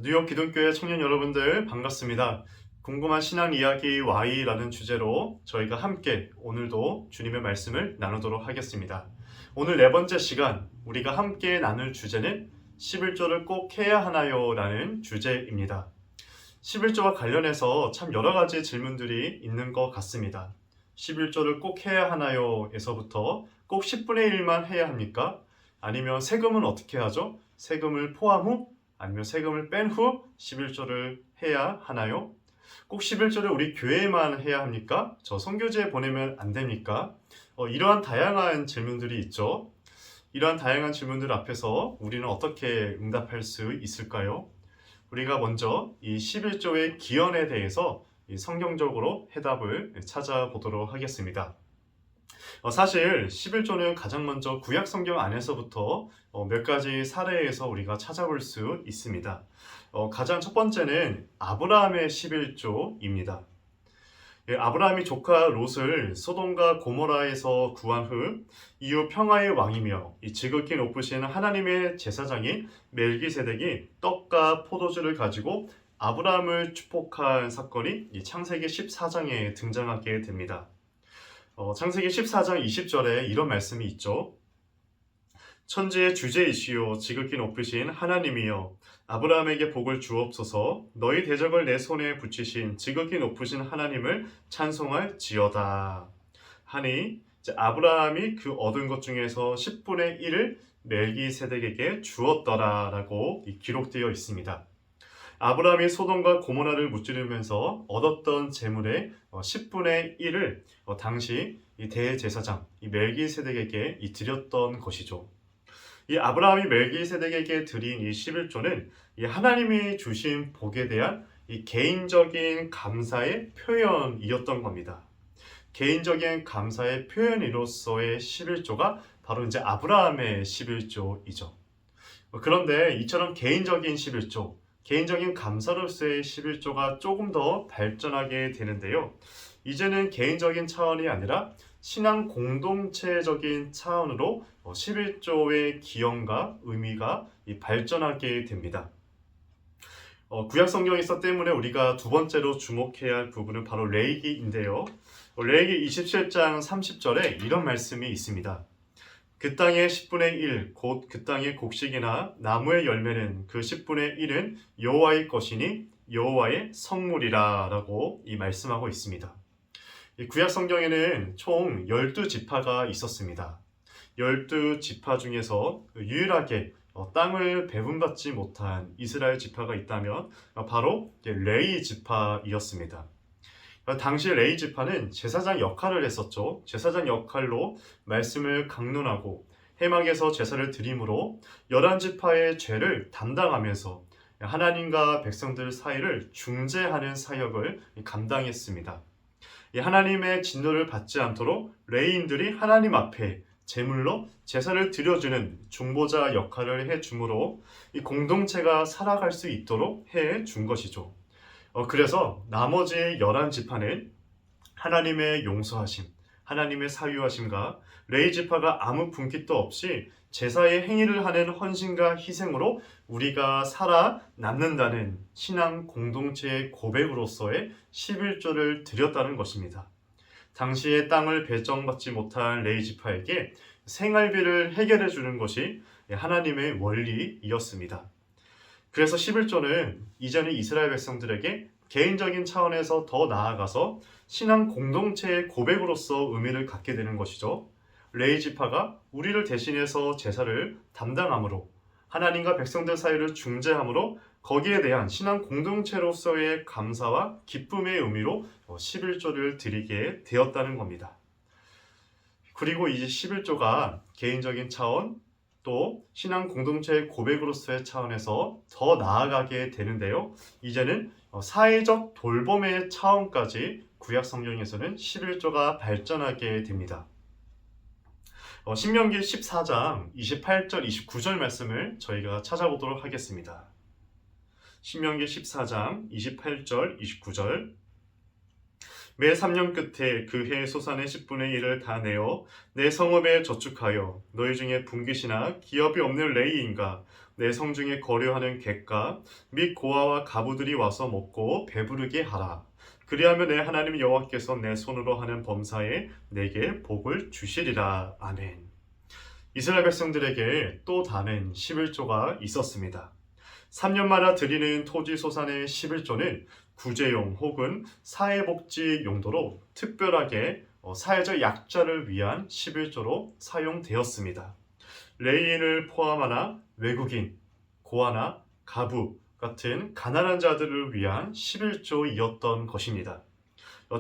뉴욕 기독교회 청년 여러분들 반갑습니다. 궁금한 신앙 이야기 Y라는 주제로 저희가 함께 오늘도 주님의 말씀을 나누도록 하겠습니다. 오늘 네 번째 시간 우리가 함께 나눌 주제는 11조를 꼭 해야 하나요? 라는 주제입니다. 11조와 관련해서 참 여러 가지 질문들이 있는 것 같습니다. 11조를 꼭 해야 하나요? 에서부터 꼭 10분의 1만 해야 합니까? 아니면 세금은 어떻게 하죠? 세금을 포함 후 아니면 세금을 뺀 후 11조를 해야 하나요? 꼭 11조를 우리 교회에만 해야 합니까? 저 선교지에 보내면 안 됩니까? 이러한 다양한 질문들이 있죠. 이러한 다양한 질문들 앞에서 우리는 어떻게 응답할 수 있을까요? 우리가 먼저 이 11조의 기원에 대해서 성경적으로 해답을 찾아보도록 하겠습니다. 사실 11조는 가장 먼저 구약 성경 안에서부터 몇 가지 사례에서 우리가 찾아볼 수 있습니다. 가장 첫 번째는 아브라함의 11조입니다. 아브라함이 조카 롯을 소돔과 고모라에서 구한 후 이후 평화의 왕이며 이 지극히 높으신 하나님의 제사장인 멜기세덱이 떡과 포도주를 가지고 아브라함을 축복한 사건이 이 창세기 14장에 등장하게 됩니다. 창세기 14장 20절에 이런 말씀이 있죠. 천지의 주제이시오 지극히 높으신 하나님이여 아브라함에게 복을 주옵소서 너희 대적을 내 손에 붙이신 지극히 높으신 하나님을 찬송할지어다 하니 아브라함이 그 얻은 것 중에서 10분의 1을 멜기세덱에게 주었더라 라고 기록되어 있습니다. 아브라함이 소돔과 고모라를 무찌르면서 얻었던 재물의 10분의 1을 당시 이 대제사장 이 멜기세덱에게 드렸던 것이죠. 이 아브라함이 멜기세덱에게 드린 이 11조는 이 하나님이 주신 복에 대한 이 개인적인 감사의 표현이었던 겁니다. 개인적인 감사의 표현으로서의 11조가 바로 이제 아브라함의 11조이죠. 그런데 이처럼 개인적인 11조, 개인적인 감사로서의 11조가 조금 더 발전하게 되는데요. 이제는 개인적인 차원이 아니라 신앙 공동체적인 차원으로 11조의 기원과 의미가 발전하게 됩니다. 구약 성경에서 때문에 우리가 두 번째로 주목해야 할 부분은 바로 레위기인데요. 레위기 27장 30절에 이런 말씀이 있습니다. 그 땅의 10분의 1, 곧 그 땅의 곡식이나 나무의 열매는 그 10분의 1은 여호와의 것이니 여호와의 성물이라 라고 말씀하고 있습니다. 이 구약 성경에는 총 12지파가 있었습니다. 12지파 중에서 유일하게 땅을 배분받지 못한 이스라엘 지파가 있다면 바로 레위 지파이었습니다. 당시 레위 지파는 제사장 역할을 했었죠. 제사장 역할로 말씀을 강론하고 회막에서 제사를 드림으로 11지파의 죄를 담당하면서 하나님과 백성들 사이를 중재하는 사역을 감당했습니다. 하나님의 진노를 받지 않도록 레위인들이 하나님 앞에 제물로 제사를 드려주는 중보자 역할을 해주므로 이 공동체가 살아갈 수 있도록 해준 것이죠. 그래서 나머지 11지파는 하나님의 용서하심, 하나님의 사유하심과 레위 지파가 아무 분깃도 없이 제사의 행위를 하는 헌신과 희생으로 우리가 살아남는다는 신앙 공동체의 고백으로서의 11조를 드렸다는 것입니다. 당시에 땅을 배정받지 못한 레위 지파에게 생활비를 해결해 주는 것이 하나님의 원리이었습니다. 그래서 11조는 이전의 이스라엘 백성들에게 개인적인 차원에서 더 나아가서 신앙 공동체의 고백으로서 의미를 갖게 되는 것이죠. 레위 지파가 우리를 대신해서 제사를 담당함으로 하나님과 백성들 사이를 중재함으로 거기에 대한 신앙 공동체로서의 감사와 기쁨의 의미로 11조를 드리게 되었다는 겁니다. 그리고 이제 11조가 개인적인 차원 또 신앙 공동체의 고백으로서의 차원에서 더 나아가게 되는데요. 이제는 사회적 돌봄의 차원까지 구약 성경에서는 11조가 발전하게 됩니다. 신명기 14장 28절 29절 말씀을 저희가 찾아보도록 하겠습니다. 신명기 14장 28절 29절 매 3년 끝에 그 해 소산의 10분의 1을 다 내어 내 성읍에 저축하여 너희 중에 분깃이나 기업이 없는 레위인과 내 성중에 거류하는 객과 및 고아와 가부들이 와서 먹고 배부르게 하라. 그리하면 내 하나님 여호와께서 내 손으로 하는 범사에 내게 복을 주시리라. 아멘. 이스라엘 백성들에게 또 다른 11조가 있었습니다. 3년마다 드리는 토지소산의 11조는 구제용 혹은 사회복지 용도로 특별하게 사회적 약자를 위한 11조로 사용되었습니다. 레위인을 포함하나 외국인, 고아나 가부 같은 가난한 자들을 위한 11조이었던 것입니다.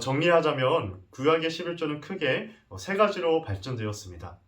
정리하자면 구약의 11조는 크게 세 가지로 발전되었습니다.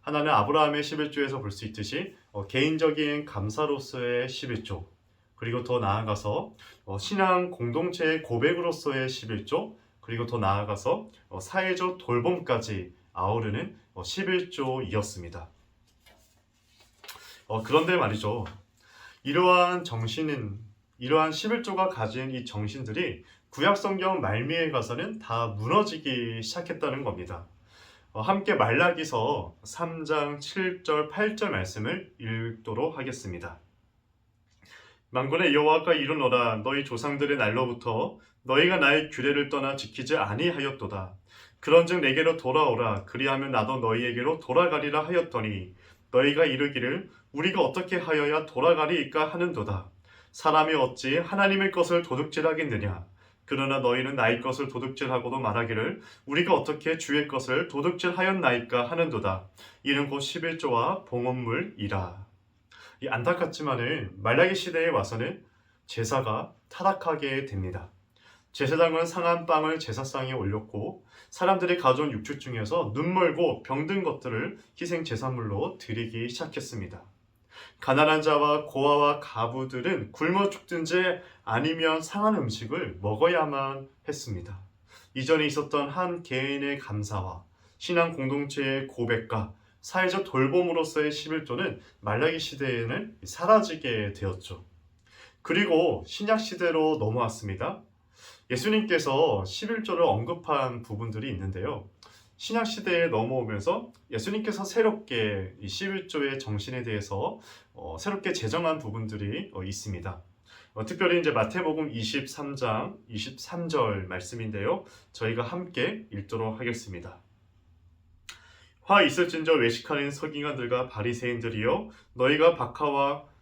하나는 아브라함의 11조에서 볼 수 있듯이 개인적인 감사로서의 11조, 그리고 더 나아가서 신앙 공동체의 고백으로서의 11조, 그리고 더 나아가서 사회적 돌봄까지 아우르는 11조이었습니다. 그런데 말이죠. 이러한 11조가 가진 이 정신들이 구약 성경 말미에 가서는 다 무너지기 시작했다는 겁니다. 함께 말라기서 3장 7절 8절 말씀을 읽도록 하겠습니다. 만군의 여호와가 이르노라. 너희 조상들의 날로부터 너희가 나의 규례를 떠나 지키지 아니하였도다. 그런즉 내게로 돌아오라. 그리하면 나도 너희에게로 돌아가리라 하였더니 너희가 이르기를 우리가 어떻게 하여야 돌아가리이까 하는도다. 사람이 어찌 하나님의 것을 도둑질하겠느냐. 그러나 너희는 나의 것을 도둑질하고도 말하기를 우리가 어떻게 주의 것을 도둑질하였나이까 하는도다. 이는 곧 11조와 봉헌물이라. 이 안타깝지만은 말라기 시대에 와서는 제사가 타락하게 됩니다. 제사장은 상한 빵을 제사상에 올렸고 사람들이 가져온 육축 중에서 눈멀고 병든 것들을 희생 제사물로 드리기 시작했습니다. 가난한 자와 고아와 가부들은 굶어 죽든지 아니면 상한 음식을 먹어야만 했습니다. 이전에 있었던 한 개인의 감사와 신앙 공동체의 고백과 사회적 돌봄으로서의 11조는 말라기 시대에는 사라지게 되었죠. 그리고 신약 시대로 넘어왔습니다. 예수님께서 11조를 언급한 부분들이 있는데요. 신약 시대에 넘어오면서 예수님께서 새롭게 이 11조의 정신에 대해서 새롭게 제정한 부분들이 있습니다. 특별히 이제 마태복음 23장 23절 말씀인데요. 저희가 함께 읽도록 하겠습니다. 화 있을진저 외식하는 서기관들과 바리새인들이여 너희가 박하와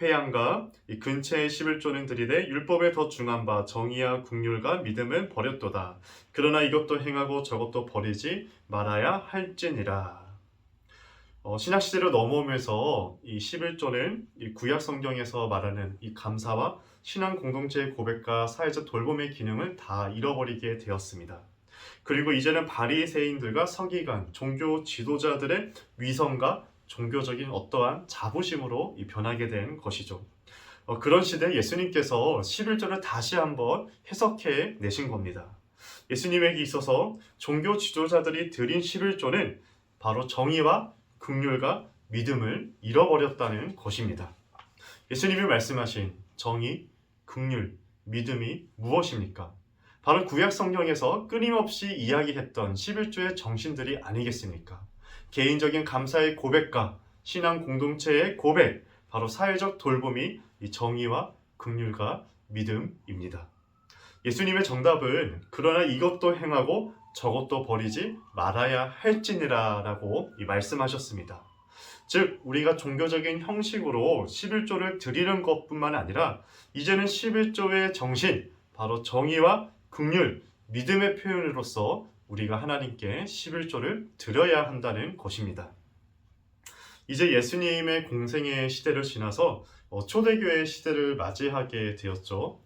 회양과 이 근처의 11조는 들이되 율법에 더 중한 바 정의와 긍휼과 믿음은 버렸도다. 그러나 이것도 행하고 저것도 버리지 말아야 할지니라. 신약시대로 넘어오면서 이 11조는 이 구약 성경에서 말하는 이 감사와 신앙 공동체의 고백과 사회적 돌봄의 기능을 다 잃어버리게 되었습니다. 그리고 이제는 바리새인들과 서기관, 종교 지도자들의 위선과 종교적인 어떠한 자부심으로 변하게 된 것이죠. 그런 시대에 예수님께서 11조를 다시 한번 해석해 내신 겁니다. 예수님에게 있어서 종교 지도자들이 드린 11조는 바로 정의와 긍휼과 믿음을 잃어버렸다는 것입니다. 예수님이 말씀하신 정의, 긍휼, 믿음이 무엇입니까? 바로 구약 성경에서 끊임없이 이야기했던 11조의 정신들이 아니겠습니까? 개인적인 감사의 고백과 신앙 공동체의 고백, 바로 사회적 돌봄이 이 정의와 긍휼과 믿음입니다. 예수님의 정답은 그러나 이것도 행하고 저것도 버리지 말아야 할지니라 라고 말씀하셨습니다. 즉 우리가 종교적인 형식으로 11조를 드리는 것뿐만 아니라 이제는 11조의 정신, 바로 정의와 긍휼, 믿음의 표현으로서 우리가 하나님께 11조를 드려야 한다는 것입니다. 이제 예수님의 공생의 시대를 지나서 초대교회의 시대를 맞이하게 되었죠.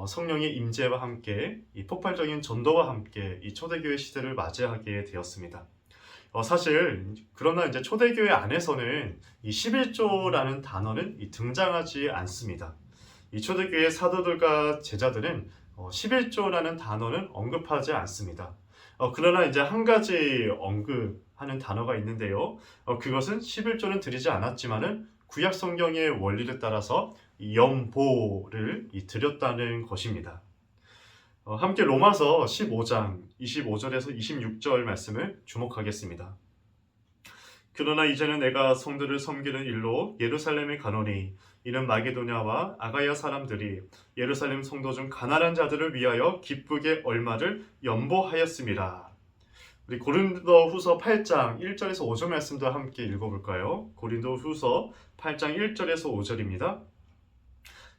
성령의 임재와 함께 이 폭발적인 전도와 함께 이 초대교회 시대를 맞이하게 되었습니다. 사실 그러나 이제 초대교회 안에서는 이 11조라는 단어는 등장하지 않습니다. 이 초대교회 사도들과 제자들은 11조라는 단어는 언급하지 않습니다. 그러나 이제 한 가지 언급하는 단어가 있는데요. 그것은 11조는 드리지 않았지만은 구약 성경의 원리를 따라서 연보를 드렸다는 것입니다. 함께 로마서 15장 25절에서 26절 말씀을 주목하겠습니다. 그러나 이제는 내가 성들을 섬기는 일로 예루살렘에 가노니 이는 마게도냐와 아가야 사람들이 예루살렘 성도 중 가난한 자들을 위하여 기쁘게 얼마를 연보하였습니다. 우리 고린도후서 8장 1절에서 5절 말씀도 함께 읽어볼까요? 고린도후서 8장 1절에서 5절입니다.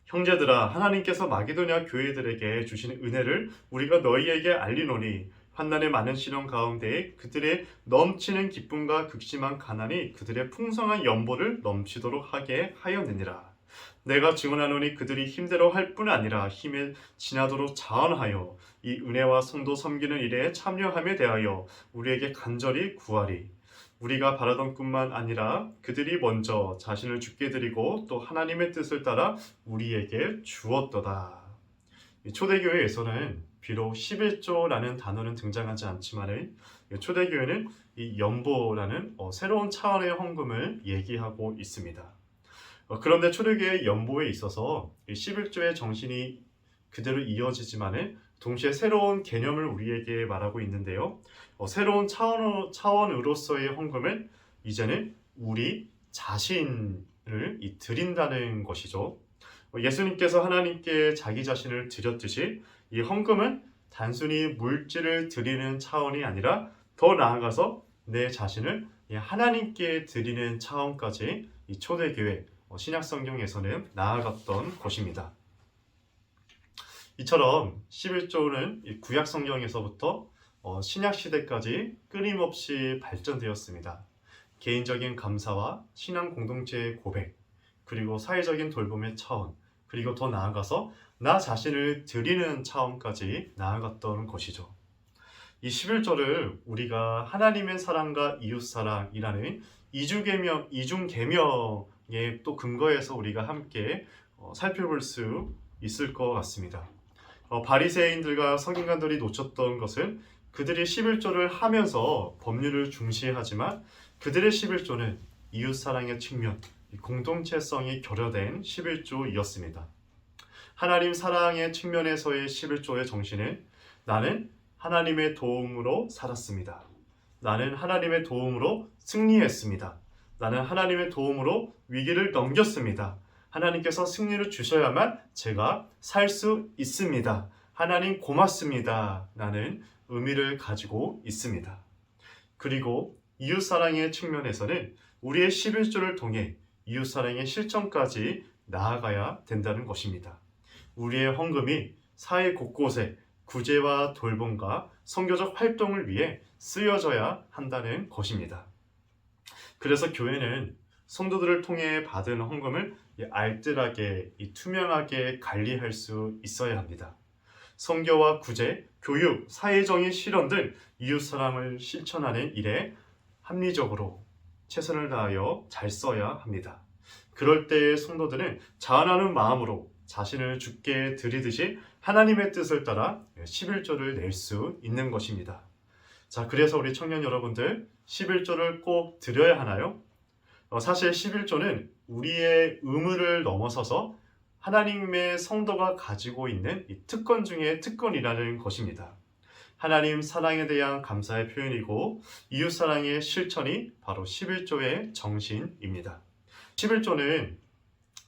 형제들아, 하나님께서 마게도냐 교회들에게 주시는 은혜를 우리가 너희에게 알리노니 환난의 많은 시련 가운데 그들의 넘치는 기쁨과 극심한 가난이 그들의 풍성한 연보를 넘치도록 하게 하였느니라. 내가 증언하노니 그들이 힘대로 할 뿐 아니라 힘에 지나도록 자원하여 이 은혜와 성도 섬기는 일에 참여함에 대하여 우리에게 간절히 구하리. 우리가 바라던 뿐만 아니라 그들이 먼저 자신을 주께 드리고 또 하나님의 뜻을 따라 우리에게 주었도다. 초대교회에서는 비록 11조라는 단어는 등장하지 않지만 초대교회는 이 연보라는 새로운 차원의 헌금을 얘기하고 있습니다. 그런데 초대교회의 연보에 있어서 11조의 정신이 그대로 이어지지만 동시에 새로운 개념을 우리에게 말하고 있는데요. 새로운 차원으로서의 헌금은 이제는 우리 자신을 드린다는 것이죠. 예수님께서 하나님께 자기 자신을 드렸듯이 이 헌금은 단순히 물질을 드리는 차원이 아니라 더 나아가서 내 자신을 하나님께 드리는 차원까지 이 초대교회 신약성경에서는 나아갔던 것입니다. 이처럼 11조는 구약성경에서부터 신약시대까지 끊임없이 발전되었습니다. 개인적인 감사와 신앙 공동체의 고백, 그리고 사회적인 돌봄의 차원, 그리고 더 나아가서 나 자신을 드리는 차원까지 나아갔던 것이죠. 이 11조를 우리가 하나님의 사랑과 이웃사랑이라는 이중계명의 또 근거에서 우리가 함께 살펴볼 수 있을 것 같습니다. 바리새인들과 서기관들이 놓쳤던 것은 그들이 11조를 하면서 법률을 중시하지만 그들의 11조는 이웃사랑의 측면, 공동체성이 결여된 11조이었습니다. 하나님 사랑의 측면에서의 11조의 정신은 나는 하나님의 도움으로 살았습니다. 나는 하나님의 도움으로 승리했습니다. 나는 하나님의 도움으로 위기를 넘겼습니다. 하나님께서 승리를 주셔야만 제가 살 수 있습니다. 하나님 고맙습니다. 라는 의미를 가지고 있습니다. 그리고 이웃사랑의 측면에서는 우리의 11조를 통해 이웃사랑의 실천까지 나아가야 된다는 것입니다. 우리의 헌금이 사회 곳곳에 구제와 돌봄과 선교적 활동을 위해 쓰여져야 한다는 것입니다. 그래서 교회는 성도들을 통해 받은 헌금을 알뜰하게 투명하게 관리할 수 있어야 합니다. 선교와 구제, 교육, 사회적인 실현 등 이웃사랑을 실천하는 일에 합리적으로 최선을 다하여 잘 써야 합니다. 그럴 때 성도들은 자원하는 마음으로 자신을 주께 드리듯이 하나님의 뜻을 따라 11조를 낼 수 있는 것입니다. 자, 그래서 우리 청년 여러분들 11조를 꼭 드려야 하나요? 사실 11조는 우리의 의무를 넘어서서 하나님의 성도가 가지고 있는 이 특권 중에 특권이라는 것입니다. 하나님 사랑에 대한 감사의 표현이고 이웃사랑의 실천이 바로 11조의 정신입니다. 11조는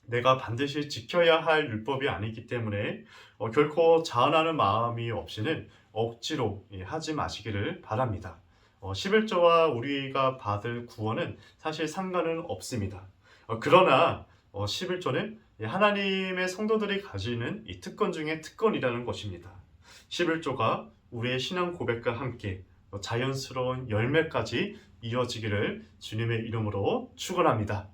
내가 반드시 지켜야 할 율법이 아니기 때문에 결코 자원하는 마음이 없이는 억지로 하지 마시기를 바랍니다. 11조와 우리가 받을 구원은 사실 상관은 없습니다. 그러나 11조는 하나님의 성도들이 가지는 이 특권 중에 특권이라는 것입니다. 11조가 우리의 신앙 고백과 함께 자연스러운 열매까지 이어지기를 주님의 이름으로 축원합니다.